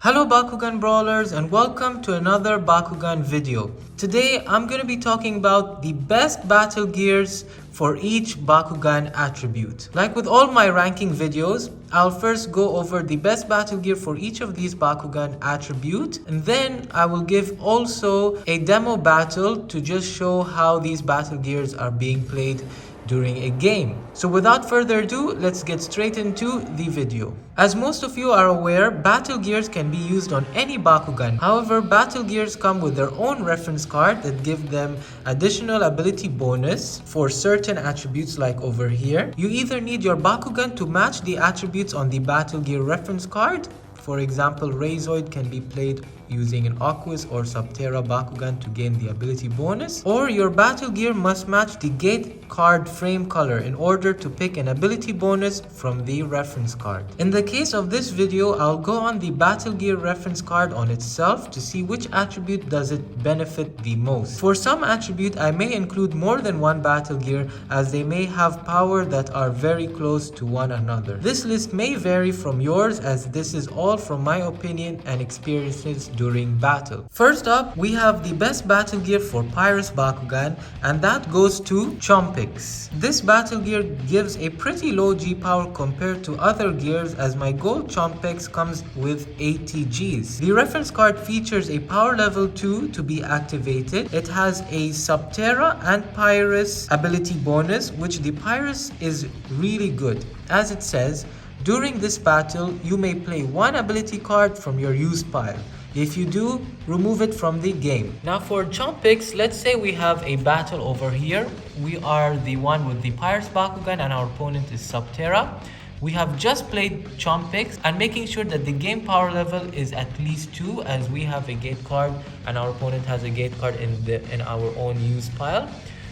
Hello Bakugan Brawlers and welcome to another Bakugan video. Today I'm going to be talking about the best battle gears for each Bakugan attribute. Like with all my ranking videos, I'll first go over the best battle gear for each of these Bakugan attribute, and then I will give also a demo battle to just show how these battle gears are being played during a game. So without further ado, let's get straight into the video. As most of you are aware, battle gears can be used on any Bakugan. However, battle gears come with their own reference card that give them additional ability bonus for certain attributes like over here. You either need your Bakugan to match the attributes on the battle gear reference card. For example, Raizoid can be played using an Aquos or Subterra Bakugan to gain the ability bonus, or your battle gear must match the gate card frame color in order to pick an ability bonus from the reference card. In the case of this video, I'll go on the battle gear reference card on itself to see which attribute does it benefit the most. For some attribute, I may include more than one battle gear as they may have power that are very close to one another. This list may vary from yours as this is all from my opinion and experiences during battle. First up, we have the best battle gear for Pyrus Bakugan, and that goes to Chompix. This battle gear gives a pretty low G power compared to other gears as my gold Chompix comes with 80 Gs. The reference card features a power level 2 to be activated. It has a Subterra and Pyrus ability bonus, which the Pyrus is really good. As it says, during this battle, you may play one ability card from your use pile. If you do, remove it from the game. Now for Chompix, let's say we have a battle over here. We are the one with the Pyrus Bakugan and our opponent is Subterra. We have just played Chompix and making sure that the game power level is at least 2 as we have a gate card and our opponent has a gate card in our own use pile.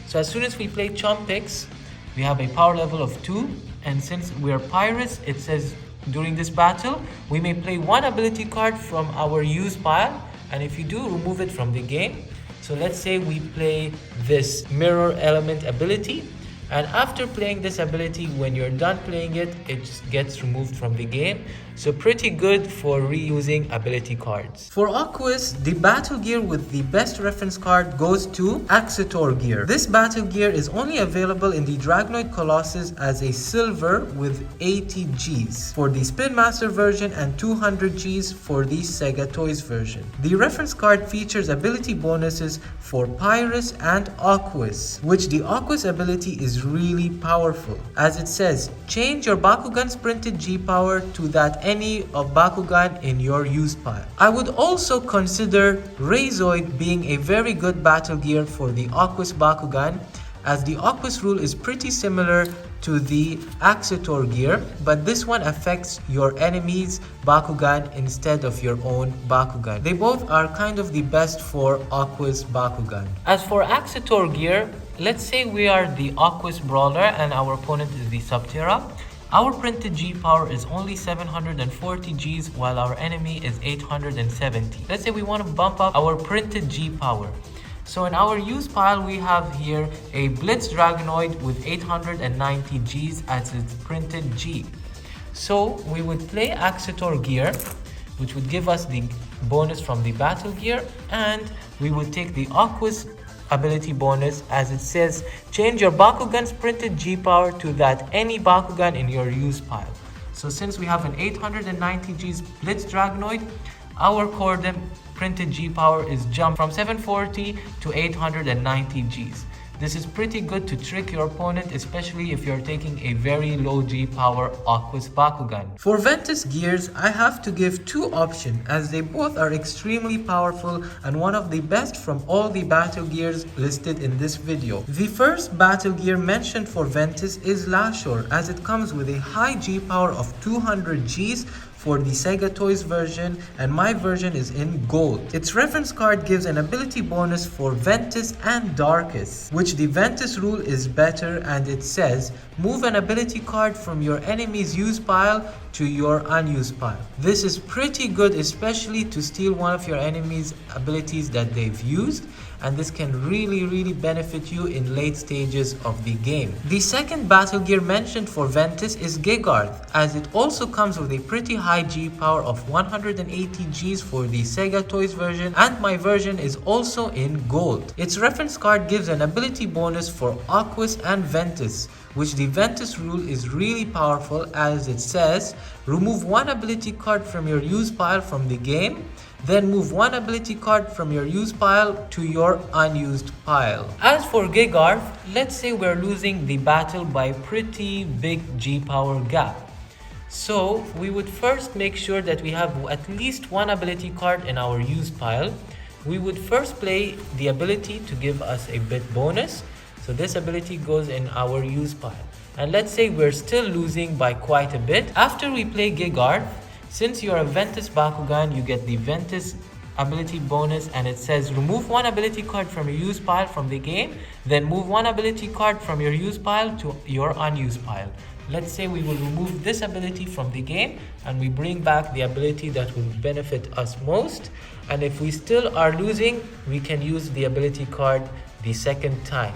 So as soon as we play Chompix, we have a power level of 2, and since we're Pyrus, it says during this battle, we may play one ability card from our use pile, and if you do, remove it from the game. So let's say we play this mirror element ability, and after playing this ability, when you're done playing it, it just gets removed from the game. So pretty good for reusing ability cards. For Aquos, the battle gear with the best reference card goes to Axetor gear. This battle gear is only available in the Dragonoid Colossus as a silver with 80 Gs for the Spin Master version and 200 Gs for the Sega Toys version. The reference card features ability bonuses for Pyrus and Aquos, which the Aquos ability is really powerful. As it says, change your Bakugan's printed G power to that any of Bakugan in your use pile. I would also consider Raizoid being a very good battle gear for the Aquos Bakugan, as the Aquos rule is pretty similar to the Axetor gear, but this one affects your enemy's Bakugan instead of your own Bakugan. They both are kind of the best for Aquos Bakugan. As for Axetor gear, let's say we are the Aquos Brawler and our opponent is the Subterra. Our printed G power is only 740 Gs while our enemy is 870. Let's say we want to bump up our printed G power. So in our use pile, we have here a Blitz Dragonoid with 890 Gs as its printed G. So we would play Axetor gear, which would give us the bonus from the battle gear, and we would take the Aquos ability bonus as it says, change your Bakugan's printed G power to that any Bakugan in your use pile. So since we have an 890 Gs Blitz Dragonoid, our Cordem printed G power is jumped from 740 to 890 Gs. This is pretty good to trick your opponent, especially if you're taking a very low G power Aquos Bakugan. For Ventus gears, I have to give two options as they both are extremely powerful and one of the best from all the battle gears listed in this video. The first battle gear mentioned for Ventus is Lashor, as it comes with a high G power of 200 Gs for the Sega Toys version, and my version is in gold. Its reference card gives an ability bonus for Ventus and Darkus, which the Ventus rule is better, and it says move an ability card from your enemy's use pile to your unused pile. This is pretty good, especially to steal one of your enemy's abilities that they've used. and this can really benefit you in late stages of the game. The second battle gear mentioned for Ventus is Gigarth, as it also comes with a pretty high G power of 180 Gs for the Sega Toys version, and my version is also in gold. Its reference card gives an ability bonus for Aquos and Ventus, which the Ventus rule is really powerful, as it says remove one ability card from your use pile from the game, then move one ability card from your use pile to your unused pile. As for Gigarth, let's say we're losing the battle by pretty big G power gap. So we would first make sure that we have at least one ability card in our use pile. We would first play the ability to give us a bit bonus. So this ability goes in our use pile. And let's say we're still losing by quite a bit. After we play Gigarth, since you're a Ventus Bakugan, you get the Ventus ability bonus, and it says remove one ability card from your use pile from the game, then move one ability card from your use pile to your unused pile. Let's say we will remove this ability from the game and we bring back the ability that will benefit us most. And if we still are losing, we can use the ability card the second time.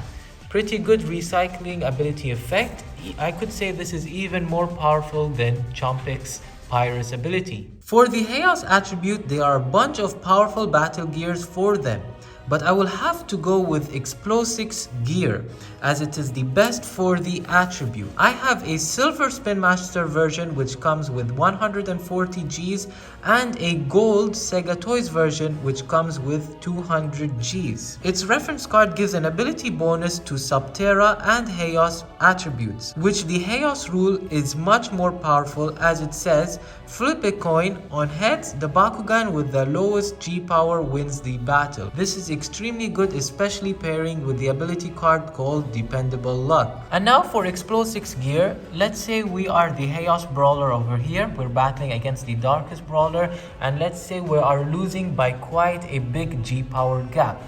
Pretty good recycling ability effect. I could say this is even more powerful than Chompic's Pyrus ability. For the Haos attribute, there are a bunch of powerful battle gears for them, but I will have to go with Explosives gear, as it is the best for the attribute. I have a Silver Spin Master version which comes with 140 Gs, and a gold Sega Toys version which comes with 200 Gs. Its reference card gives an ability bonus to Subterra and Haos attributes, which the Haos rule is much more powerful, as it says flip a coin, on heads the Bakugan with the lowest G power wins the battle. This is extremely good, especially pairing with the ability card called Dependable Luck. And now for Explosives gear, let's say we are the Haos Brawler over here. We're battling against the Darkus Brawler, and let's say we are losing by quite a big G power gap.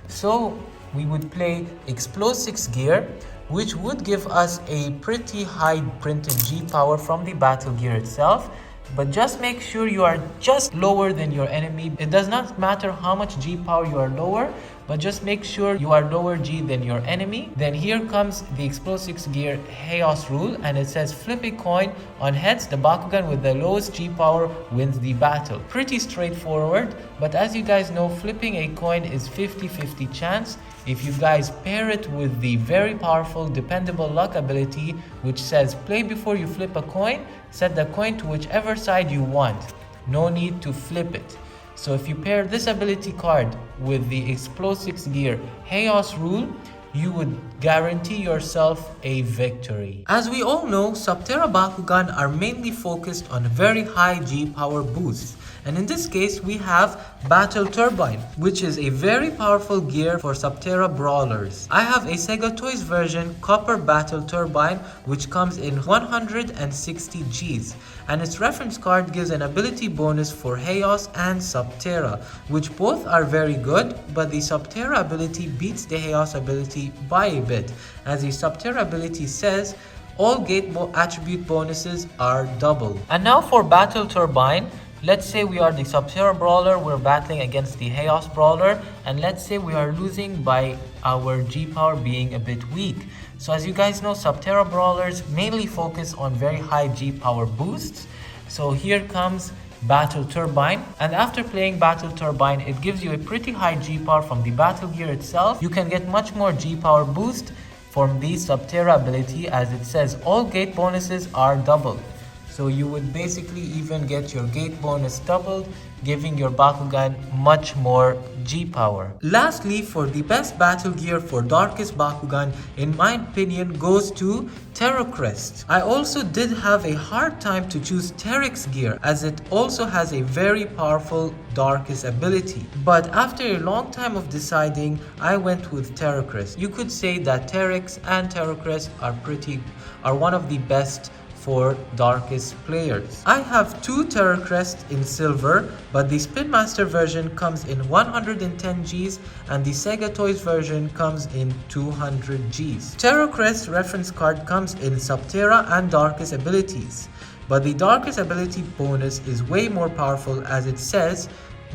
So we would play Explosives gear, which would give us a pretty high printed G power from the battle gear itself. But just make sure you are just lower than your enemy. It does not matter how much G power you are lower, but just make sure you are lower G than your enemy. Then here comes the Explosives gear Haos rule, and it says flip a coin, on heads the Bakugan with the lowest G power wins the battle. Pretty straightforward, but as you guys know, flipping a coin is 50-50 chance. If you guys pair it with the very powerful Dependable Luck ability, which says play before you flip a coin, set the coin to whichever side you want. No need to flip it. So if you pair this ability card with the Explosives gear Haos rule, you would guarantee yourself a victory. As we all know, Subterra Bakugan are mainly focused on very high G power boosts. And in this case, we have Battle Turbine, which is a very powerful gear for Subterra Brawlers. I have a Sega Toys version Copper Battle Turbine, which comes in 160 Gs, and its reference card gives an ability bonus for Haos and Subterra, which both are very good, but the Subterra ability beats the Haos ability by a bit, as the Subterra ability says all gate attribute bonuses are double. And now for Battle Turbine. Let's say we are the Subterra Brawler, we're battling against the Haos Brawler, and let's say we are losing by our G power being a bit weak. So as you guys know, Subterra Brawlers mainly focus on very high G power boosts. So here comes Battle Turbine, and after playing Battle Turbine, it gives you a pretty high G power from the battle gear itself. You can get much more G power boost from the Subterra ability, as it says all gate bonuses are doubled. So you would basically even get your gate bonus doubled, giving your Bakugan much more G power. Lastly, for the best battle gear for Darkus Bakugan, in my opinion, goes to Terracrest. I also did have a hard time to choose Teryx gear, as it also has a very powerful Darkus ability. But after a long time of deciding, I went with Terracrest. You could say that Teryx and Terracrest are one of the best for Darkus players. I have two Terracrest in silver, but the Spin Master version comes in 110 Gs and the Sega Toys version comes in 200 Gs. Terracrest reference card comes in Subterra and Darkus abilities, but the Darkus ability bonus is way more powerful, as it says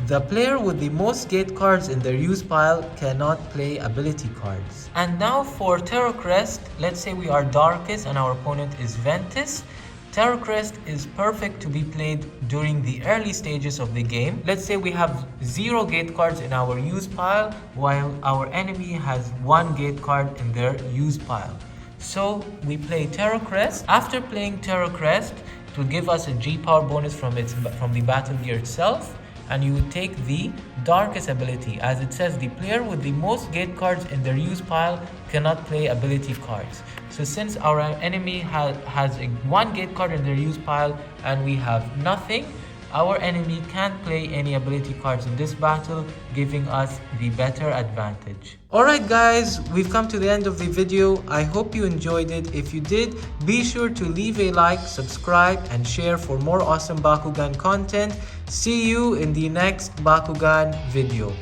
The player with the most gate cards in their use pile cannot play ability cards. And now for Terror Crest, let's say we are Darkus and our opponent is Ventus. Terror Crest is perfect to be played during the early stages of the game. Let's say we have 0 gate cards in our use pile while our enemy has 1 gate card in their use pile. So we play Terror Crest. After playing Terror Crest, it will give us a G power bonus from the battle gear itself. And you would take the Darkus ability. As it says, the player with the most gate cards in their use pile cannot play ability cards. So since our enemy has 1 gate card in their use pile and we have nothing, our enemy can't play any ability cards in this battle, giving us the better advantage. Alright guys, we've come to the end of the video. I hope you enjoyed it. If you did, be sure to leave a like, subscribe, and share for more awesome Bakugan content. See you in the next Bakugan video.